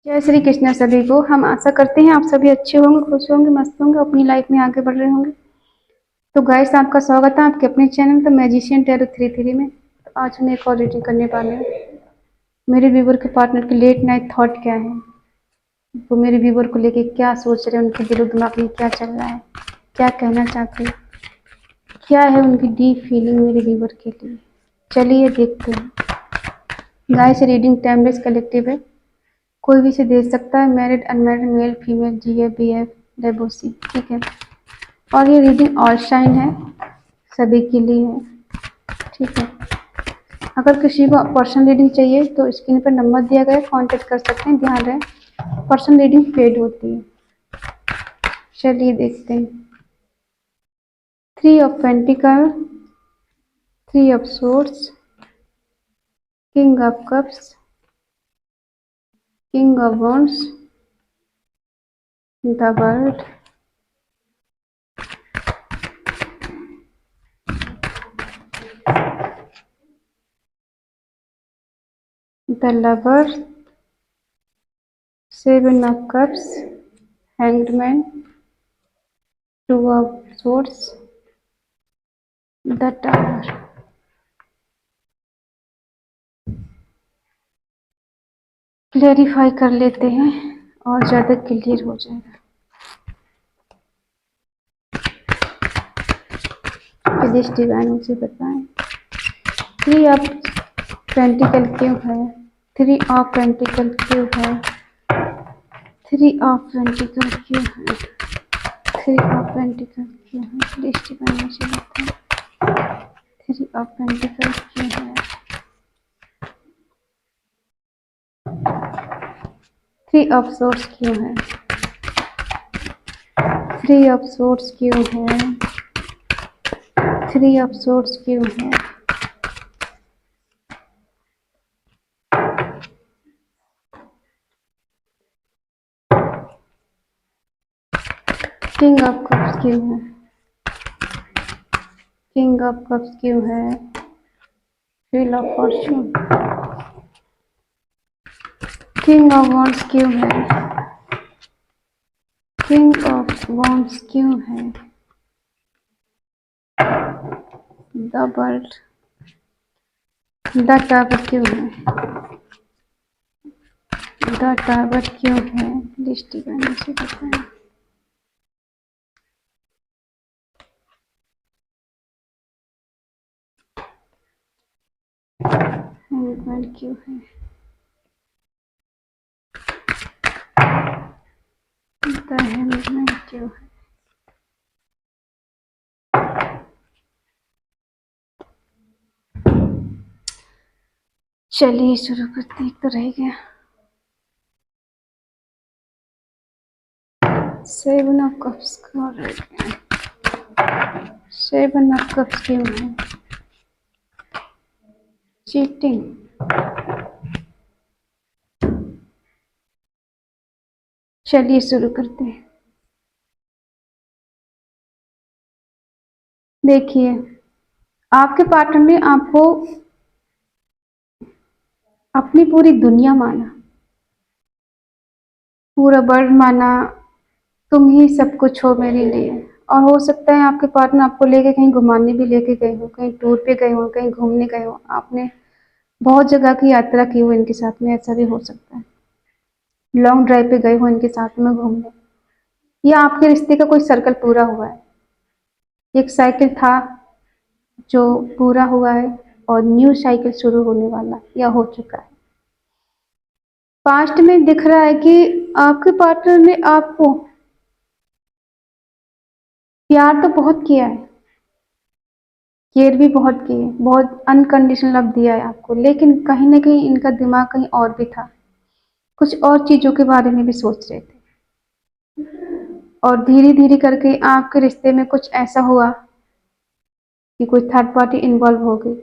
जय श्री कृष्ण सभी को। हम आशा करते हैं आप सभी अच्छे होंगे, खुश होंगे, मस्त होंगे, अपनी लाइफ में आगे बढ़ रहे होंगे। तो गाइस, आपका स्वागत है आपके अपने चैनल द मैजिशियन टैरो 33 में। तो आज हम एक और रीडिंग करने वाले हैं। मेरे व्यूवर के पार्टनर के लेट नाइट थॉट क्या है, वो मेरे व्यूवर को लेके क्या सोच रहे हैं, उनके दिलो दिमाग में क्या चल रहा है, क्या कहना चाहते हैं, क्या है उनकी डीप फीलिंग मेरे व्यूवर के लिए। चलिए देखते हैं। गाइस, रीडिंग टाइमलेस कलेक्टिव है, कोई भी इसे दे सकता है, married, unmarried, male, female, GF, BF, डेबोसी, ठीक है। और ये रीडिंग ऑल शाइन है, सभी के लिए है, ठीक है। अगर किसी को पर्सनल रीडिंग चाहिए तो स्क्रीन पर नंबर दिया गया है, कांटेक्ट कर सकते हैं। ध्यान रहे, पर्सनल रीडिंग पेड होती है। चलिए देखते हैं। 3 of pentacle, 3 of swords, king of cups, king of wands, the world, the lover, 7 of cups, hanged man, 2 of swords, the tower. Clarify कर लेते हैं और ज़्यादा क्लियर हो जाएगा। प्लीज डिवाइन मुझे बताएं, 3 ऑफ पेंटिकल क्यों है, 3 ऑफ पेंटिकल क्यों है, 3 ऑफ पेंटिकल क्यों है, 3 ऑफ पेंटिकल क्यों है। प्लीज डिवाइन मुझे बताएं, 3 ऑफ पेंटिकल क्यों है, 3 ऑफ सोर्स क्यों है, 3 ऑफ सोर्स क्यों है, 3 ऑफ सोर्स क्यों है, किंग ऑफ कप्स क्यों है, किंग ऑफ कप्स क्यों है, wheel of Fortune, king of wands क्यों है, किंग ऑफ wands क्यों है, द वर्ल्ड, द टावर क्यों है, द टावर क्यों है। प्लीज डिवाइन मुझे बताएं, हैंगमैन क्यों है, द हैंगमैन क्यों है। चलिए शुरू करते हैं, एक तो रह गया। 7 ऑफ कप्स का रह गया, 7 ऑफ कप्स क्यों है, चीटिंग, चलिए शुरू करते हैं। देखिए, आपके पार्टनर ने आपको अपनी पूरी दुनिया माना, पूरा वर्ल्ड माना, तुम ही सब कुछ हो मेरे लिए। और हो सकता है आपके पार्टनर आपको लेके कहीं घुमाने भी लेके गए हो, कहीं टूर पे गए हो, कहीं घूमने गए हो, आपने बहुत जगह की यात्रा की हो इनके साथ में, ऐसा भी हो सकता है। लॉन्ग ड्राइव पे गए हो इनके साथ में घूमने, या आपके रिश्ते का कोई सर्कल पूरा हुआ है। एक साइकिल था जो पूरा हुआ है और न्यू साइकिल शुरू होने वाला या हो चुका है। पास्ट में दिख रहा है कि आपके पार्टनर ने आपको प्यार तो बहुत किया है, केयर भी बहुत की है, बहुत अनकंडीशनल लव दिया है आपको, लेकिन कहीं ना कहीं इनका दिमाग कहीं और भी था, कुछ और चीजों के बारे में भी सोच रहे थे। और धीरे धीरे करके आपके रिश्ते में कुछ ऐसा हुआ कि कोई थर्ड पार्टी इन्वॉल्व हो गई।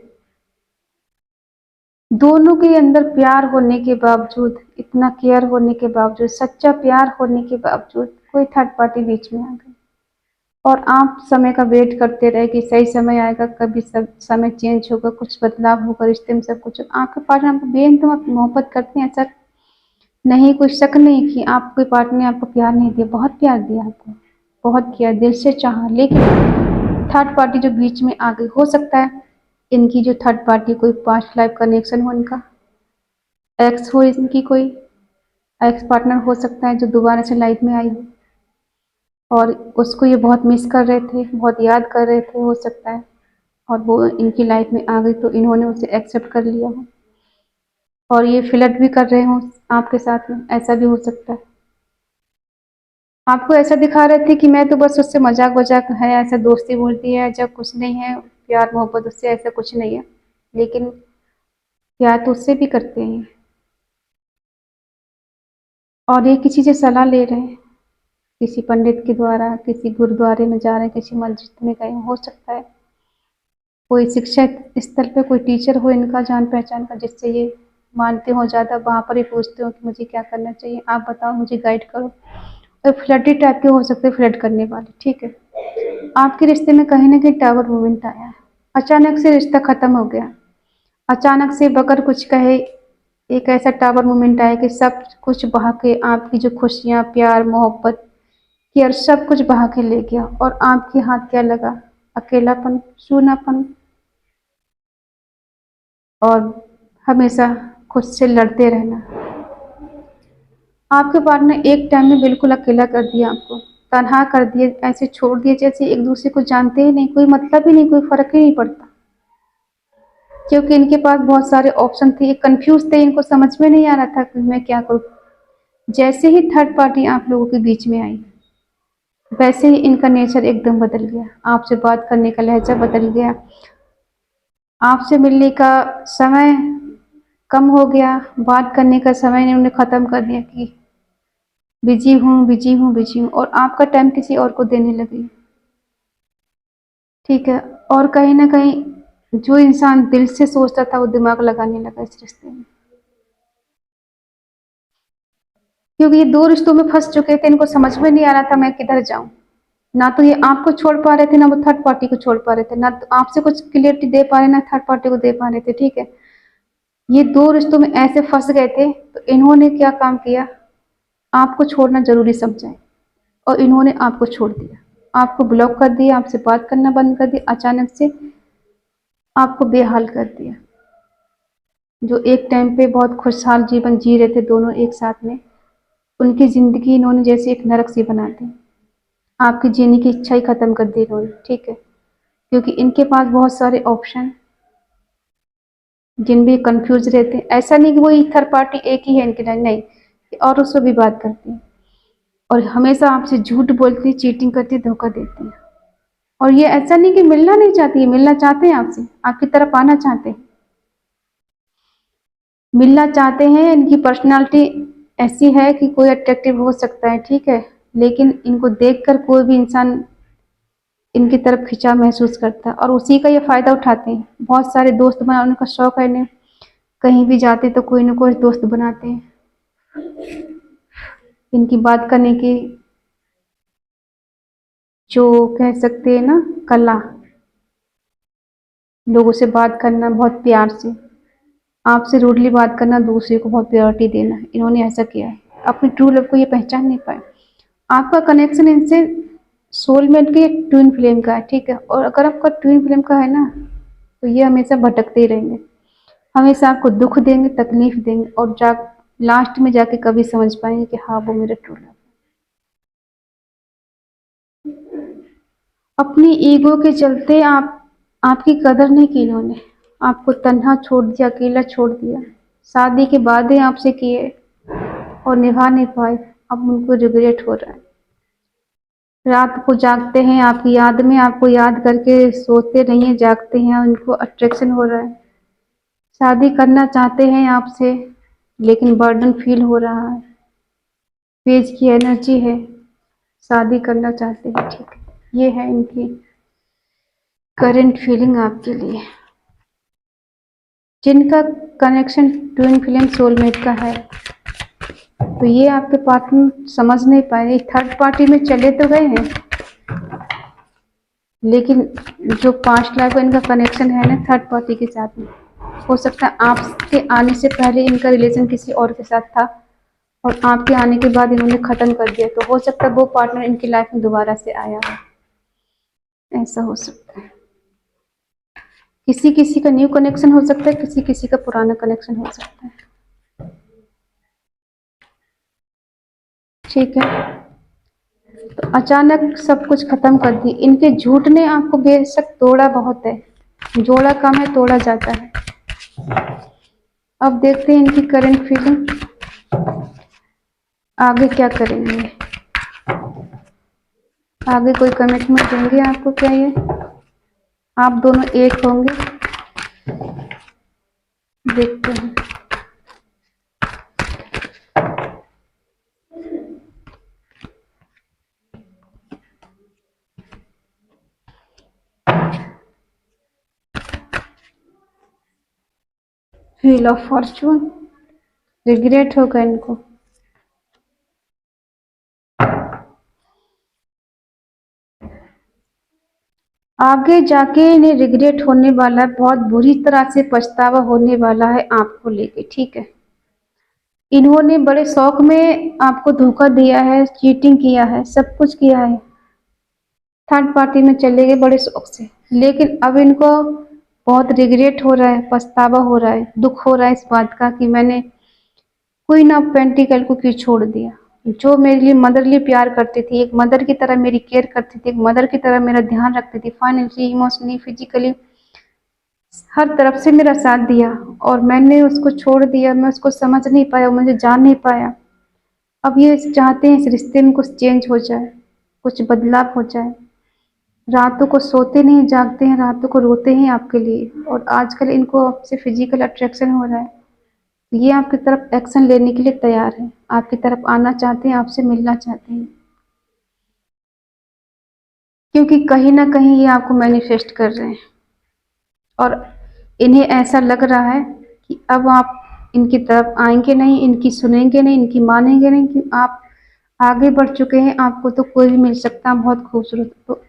दोनों के अंदर प्यार होने के बावजूद, इतना केयर होने के बावजूद, सच्चा प्यार होने के बावजूद कोई थर्ड पार्टी बीच में आ गई। और आप समय का वेट करते रहे कि सही समय आएगा, कभी सब समय चेंज होगा, कुछ बदलाव होगा रिश्ते में, सब कुछ। आपके पार्टनर आपको बेइंतहा मोहब्बत करते हैं, ऐसा नहीं, कुछ शक नहीं कि आपके पार्टनर ने आपको प्यार नहीं दिया, बहुत प्यार दिया आपको, बहुत किया, दिल से चाहा, लेकिन थर्ड पार्टी जो बीच में आ गई, हो सकता है इनकी जो थर्ड पार्टी कोई पास्ट लाइफ कनेक्शन हो, इनका एक्स हो, इनकी कोई एक्स पार्टनर हो सकता है जो दोबारा से लाइफ में आई हो और उसको ये बहुत मिस कर रहे थे, बहुत याद कर रहे थे, हो सकता है, और वो इनकी लाइफ में आ गई तो इन्होंने उसे एक्सेप्ट कर लिया हो और ये फ्लर्ट भी कर रहे हों आपके साथ में, ऐसा भी हो सकता है। आपको ऐसा दिखा रहे थे कि मैं तो बस उससे मजाक वजाक है, ऐसा दोस्ती बोलती है, जब कुछ नहीं है, प्यार मोहब्बत उससे ऐसा कुछ नहीं है, लेकिन प्यार तो उससे भी करते हैं और ये किसी से सलाह ले रहे हैं, किसी पंडित के द्वारा, किसी गुरुद्वारे में जा रहे हैं, किसी मस्जिद में गए, हो सकता है कोई शिक्षा स्थल पे कोई टीचर हो इनका जान पहचान का, जिससे ये मानते हो ज़्यादा, वहाँ पर ही पूछते हो कि मुझे क्या करना चाहिए, आप बताओ, मुझे गाइड करो। और फ्लर्टी टाइप के हो सकते हैं, फ्लर्ट करने वाले, ठीक है। आपके रिश्ते में कहीं ना कहीं टावर मूवमेंट आया है, अचानक से रिश्ता खत्म हो गया, अचानक से बगैर कुछ कहे एक ऐसा टावर मूवमेंट आया कि सब कुछ बहा के, आपकी जो खुशियाँ, प्यार, मोहब्बत, केयर, सब कुछ बहा के ले गया और आपके हाथ क्या लगा, अकेलापन, सूनापन और हमेशा खुद से लड़ते रहना। आपके पार्टनर एक टाइम में बिल्कुल अकेला कर दिया आपको, तन्हा कर दिया, ऐसे छोड़ दिया जैसे एक दूसरे को जानते ही नहीं, कोई मतलब ही नहीं, कोई फर्क ही नहीं पड़ता, क्योंकि इनके पास बहुत सारे ऑप्शन थे, ये कंफ्यूज थे, इनको समझ में नहीं आ रहा था कि मैं क्या करूं। जैसे ही थर्ड पार्टी आप लोगों के बीच में आई, वैसे ही इनका नेचर एकदम बदल गया, आपसे बात करने का लहजा बदल गया, आपसे मिलने का समय कम हो गया, बात करने का समय इन्होंने ख़त्म कर दिया कि बिजी हूँ, बिजी हूँ, बिजी हूँ, और आपका टाइम किसी और को देने लगी, ठीक है। और कहीं ना कहीं जो इंसान दिल से सोचता था वो दिमाग लगाने लगा इस रिश्ते में, क्योंकि ये दो रिश्तों में फंस चुके थे, इनको समझ में नहीं आ रहा था मैं किधर जाऊं, ना तो ये आपको छोड़ पा रहे थे, ना वो थर्ड पार्टी को छोड़ पा रहे थे, ना तो आपसे कुछ क्लियरिटी दे पा रहे, ना थर्ड पार्टी को दे पा रहे थे, ठीक है। ये दो रिश्तों में ऐसे फंस गए थे, तो इन्होंने क्या काम किया, आपको छोड़ना जरूरी समझा और इन्होंने आपको छोड़ दिया, आपको ब्लॉक कर दिया, आपसे बात करना बंद कर दिया, अचानक से आपको बेहाल कर दिया। जो एक टाइम पे बहुत खुशहाल जीवन जी रहे थे दोनों एक साथ में, उनकी जिंदगी इन्होंने जैसे एक नरक सी बना दी, आपकी जीने की इच्छा ही खत्म कर दी इन्होंने, ठीक है। क्योंकि इनके पास बहुत सारे ऑप्शन, जिन भी कंफ्यूज रहते हैं, ऐसा नहीं कि वही थर्ड पार्टी एक ही है इनके लिए, नहीं, और उससे भी बात करती है और हमेशा आपसे झूठ बोलती है, चीटिंग करती है, धोखा देती है। और ये ऐसा नहीं कि मिलना नहीं चाहती है, मिलना चाहते हैं आपसे, आपकी तरफ आना चाहते हैं, मिलना चाहते हैं, इनकी पर्सनालिटी ऐसी है कि कोई अट्रैक्टिव हो सकता है, ठीक है, लेकिन इनको देखकर कोई भी इंसान इनकी तरफ खिंचाव महसूस करता है और उसी का ये फायदा उठाते हैं। बहुत सारे दोस्त बनाने का शौक है इन्हें, कहीं भी जाते तो कोई ना कोई दोस्त बनाते हैं, इनकी बात करने की जो कह सकते हैं ना कला, लोगों से बात करना बहुत प्यार से, आपसे रूडली बात करना, दूसरे को बहुत प्रायोरिटी देना, इन्होंने ऐसा किया है, अपनी ट्रू लव को ये पहचान नहीं पाए। आपका कनेक्शन इनसे सोलमेट के ट्विन फ्लेम का है, ठीक है, और अगर आपका ट्विन फ्लेम का है ना, तो ये हमेशा भटकते ही रहेंगे, हमेशा आपको दुख देंगे, तकलीफ देंगे, और लास्ट में जाके कभी समझ पाएंगे कि हाँ वो मेरा ट्रू लव। अपनी ईगो के चलते आपकी कदर नहीं की इन्होंने, आपको तन्हा छोड़ दिया, अकेला छोड़ दिया, शादी के वादे आपसे किए और निभा नहीं पाए, अब उनको रिग्रेट हो रहा है, रात को जागते हैं आपकी याद में, आपको याद करके सोते नहीं है, जागते हैं, उनको अट्रैक्शन हो रहा है, शादी करना चाहते हैं आपसे, लेकिन बर्डन फील हो रहा है, पेज की एनर्जी है, शादी करना चाहते हैं, ठीक है। ये है इनकी करंट फीलिंग आपके लिए, जिनका कनेक्शन ट्विन फ्लेम सोलमेट का है, तो ये आपके पार्टनर समझ नहीं पाए, थर्ड पार्टी में चले तो गए हैं, लेकिन जो पास्ट लाइफ का इनका कनेक्शन है ना थर्ड पार्टी के साथ में, हो सकता है आपके आने से पहले इनका रिलेशन किसी और के साथ था और आपके आने के बाद इन्होंने ख़त्म कर दिया, तो हो सकता है वो पार्टनर इनकी लाइफ में दोबारा से आया हो, ऐसा हो सकता है। किसी किसी का न्यू कनेक्शन हो सकता है, किसी किसी का पुराना कनेक्शन हो सकता है। ठीक है, तो अचानक सब कुछ खत्म कर दी। इनके झूठ ने आपको बेशक तोड़ा बहुत है, जोड़ा कम है तोड़ा जाता है। अब देखते हैं इनकी करंट फीलिंग, आगे क्या करेंगे, आगे कोई कमिटमेंट देंगे आपको क्या ये, आप दोनों एक होंगे, देखते हैं। व्हील ऑफ फॉर्चून, रिग्रेट होगा इनको। आगे जाके इन्हें रिग्रेट होने वाला है, बहुत बुरी तरह से पछतावा होने वाला है आपको लेके। ठीक है, इन्होंने बड़े शौक में आपको धोखा दिया है, चीटिंग किया है, सब कुछ किया है, थर्ड पार्टी में चले गए बड़े शौक से, लेकिन अब इनको बहुत रिग्रेट हो रहा है, पछतावा हो रहा है, दुख हो रहा है इस बात का कि मैंने कोई ना पेंटिकल को क्यों छोड़ दिया, जो मेरे लिए मदरली प्यार करती थी, एक मदर की तरह मेरी केयर करती थी, एक मदर की तरह मेरा ध्यान रखती थी, फाइनेंशियली, इमोशनली, फिजिकली, हर तरफ से मेरा साथ दिया, और मैंने उसको छोड़ दिया। मैं उसको समझ नहीं पाया, मुझे जान नहीं पाया। अब ये चाहते हैं इस रिश्ते में कुछ चेंज हो जाए, कुछ बदलाव हो जाए। रातों को सोते नहीं, जागते हैं, रातों को रोते हैं आपके लिए, और आजकल इनको आपसे फिजिकल अट्रैक्शन हो रहा है। ये आपकी तरफ एक्शन लेने के लिए तैयार है, आपकी तरफ आना चाहते हैं, आपसे मिलना चाहते हैं, क्योंकि कहीं ना कहीं ये आपको मैनिफेस्ट कर रहे हैं, और इन्हें ऐसा लग रहा है कि अब आप इनकी तरफ आएंगे नहीं, इनकी सुनेंगे नहीं, इनकी मानेंगे नहीं, कि आप आगे बढ़ चुके हैं, आपको तो कोई भी मिल सकता है बहुत खूबसूरत। तो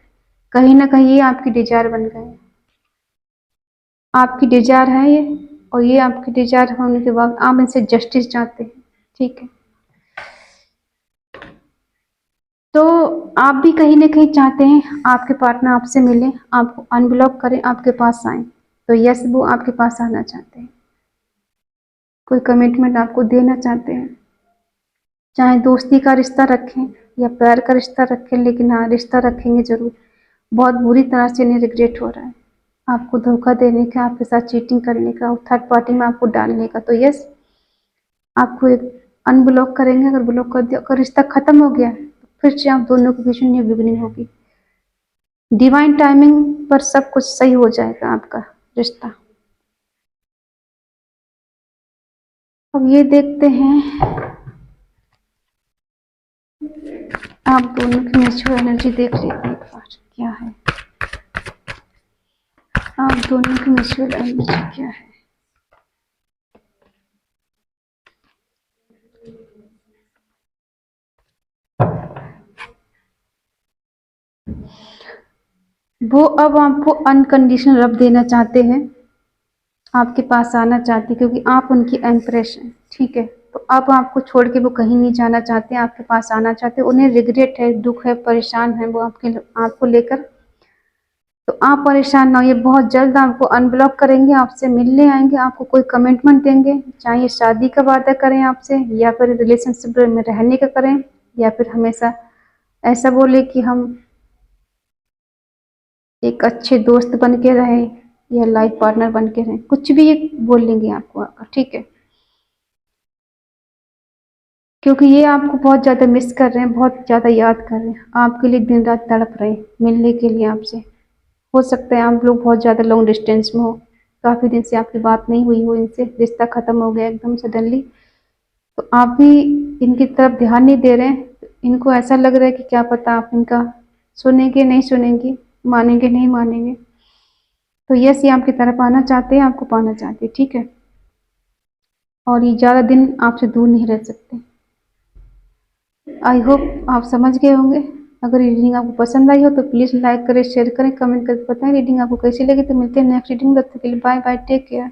कहीं ना कहीं ये आपकी डिजायर बन गए, आपकी डिजायर है ये, और ये आपकी डिजायर होने के बाद आप इनसे जस्टिस चाहते हैं। ठीक है, तो आप भी कहीं ना कहीं चाहते हैं आपके पार्टनर आपसे मिले, आपको अनब्लॉक करें, आपके पास आए। तो यस, वो आपके पास आना चाहते हैं, कोई कमिटमेंट आपको देना चाहते हैं, चाहे दोस्ती का रिश्ता रखें या प्यार का रिश्ता रखें, लेकिन हाँ, रिश्ता रखेंगे जरूर। बहुत बुरी तरह से इन्हें रिग्रेट हो रहा है आपको धोखा देने का, आपके साथ चीटिंग करने का, और थर्ड पार्टी में आपको डालने का। तो यस, आपको एक अनब्लॉक करेंगे। अगर ब्लॉक कर दिया, अगर रिश्ता खत्म हो गया तो फिर से आप दोनों के बीच में न्यू बिगिनिंग होगी। डिवाइन टाइमिंग पर सब कुछ सही हो जाएगा आपका रिश्ता। अब ये देखते हैं आप दोनों की म्यूचुअल एनर्जी, देख लीजिए एक बार क्या है, आप दोनों की म्यूचुअल एनर्जी क्या है। वो अब आपको अनकंडीशनल लव देना चाहते हैं, आपके पास आना चाहते हैं, क्योंकि आप उनकी एम्प्रेस हैं। ठीक है, तो अब आपको छोड़ के वो कहीं नहीं जाना चाहते, आपके पास आना चाहते हैं। उन्हें रिग्रेट है, दुख है, परेशान है वो आपको लेकर। तो आप परेशान ना होइए, बहुत जल्द आपको अनब्लॉक करेंगे, आपसे मिलने आएंगे, आपको कोई कमिटमेंट देंगे, चाहे शादी का वादा करें आपसे, या फिर रिलेशनशिप में रहने का करें, या फिर हमेशा ऐसा बोले कि हम एक अच्छे दोस्त बन के रहें या लाइफ पार्टनर बन के रहें, कुछ भी ये बोल लेंगे आपको आकर। ठीक है, क्योंकि ये आपको बहुत ज़्यादा मिस कर रहे हैं, बहुत ज़्यादा याद कर रहे हैं, आपके लिए दिन रात तड़प रहे हैं मिलने के लिए आपसे। हो सकता है आप लोग बहुत ज़्यादा लॉन्ग डिस्टेंस में हो, काफ़ी दिन से आपकी बात नहीं हुई हो इनसे, रिश्ता ख़त्म हो गया एकदम सडनली। तो आप भी इनकी तरफ ध्यान नहीं दे रहे हैं, इनको ऐसा लग रहा है कि क्या पता आप इनका सुनेंगे नहीं सुनेंगे, मानेंगे नहीं मानेंगे। तो यस, ये आपकी तरफ आना चाहते हैं, आपको पाना चाहते हैं। ठीक है, और ये ज़्यादा दिन आपसे दूर नहीं रह सकते। आई होप आप समझ गए होंगे। अगर रीडिंग आपको पसंद आई हो तो प्लीज़ लाइक करें, शेयर करें, कमेंट करके बताएं रीडिंग आपको कैसी लगी। तो मिलते हैं नेक्स्ट रीडिंग, तब तक के लिए बाय बाय, टेक केयर।